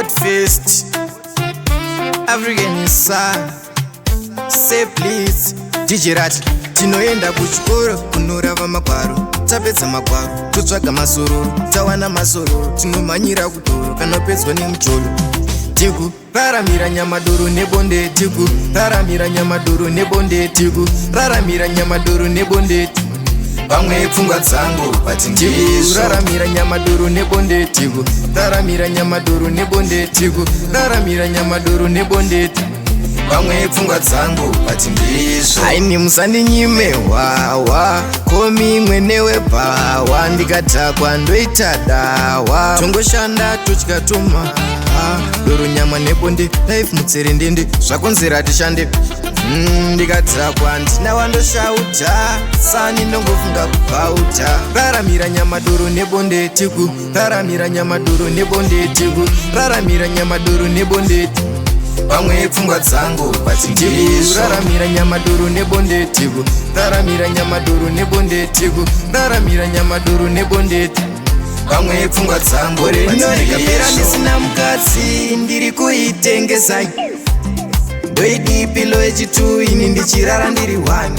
hot fist African inside say please DJ Rati tinoenda kuchikoro kunorava magwaro tapedza magwaro totsvaga masororo tawana masororo tinomhanyira kudoro kana pedzwa nemucholo tiku raramira nyama doro neBonde tiku raramira nyama doro neBonde tiku raramira nyama doro neBonde vamwe pfungwa dzangu patindizo raramira nyama doro neBonde tiku raramira nyama doro neBonde tiku raramira nyama doro neBonde vamwe pfungwa dzangu patindizo aini musandinyime wawa komi mwene webhawa ndikatakwa ndoita dawa tongoshanda totyatoma doro nyama neBonde life mutserendende zvakonzera tishande ndikatakwa ndina wandoshauta sani ndongofunga kubvauta raramira nyama doro neBonde tiku raramira nyama doro neBonde tiku raramira nyama doro neBonde vamwe pfungwa dzangu patindizo raramira nyama doro neBonde tiku raramira nyama doro neBonde tiku raramira nyama doro neBonde vamwe pfungwa dzangu rinondikapera ndisina mukadzi ndiri kuitengesa ndoidipilo yechitu ini ndichirara ndiri 1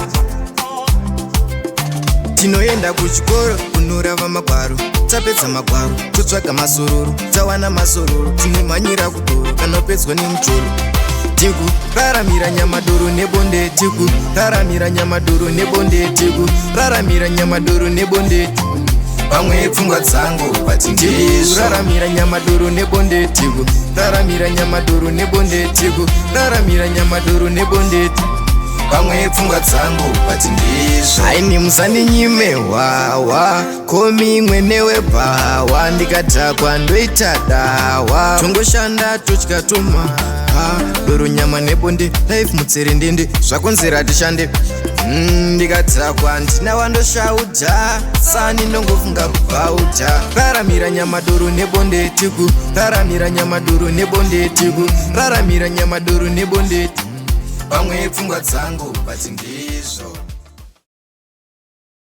tinoenda kuchikoro kunorava magwaro tapedza magwaro totsvaga masororo tawana masororo tinomhanyira kudoro kana pedzwa nemucholo tiku raramira nyama doro neBonde tiku raramira nyama doro neBonde tiku raramira nyama doro neBonde vamwe pfungwa dzangu patindizo raramira nyama doro neBonde tiku raramira nyama doro neBonde tiku raramira nyama doro neBonde vamwe pfungwa dzangu patindizo aini musandinyime wawa komi mwene webhawa ndikatakwa ndoita dawa tongoshanda totyatoma doro nyama neBonde life mutserendende zvakonzera tishande ndikatakwa ndina wandoshauta sani ndongofunga kubvauta raramira nyama doro neBonde tiku raramira nyama doro neBonde tiku raramira nyama doro neBonde vamwe pfungwa dzangu patindizo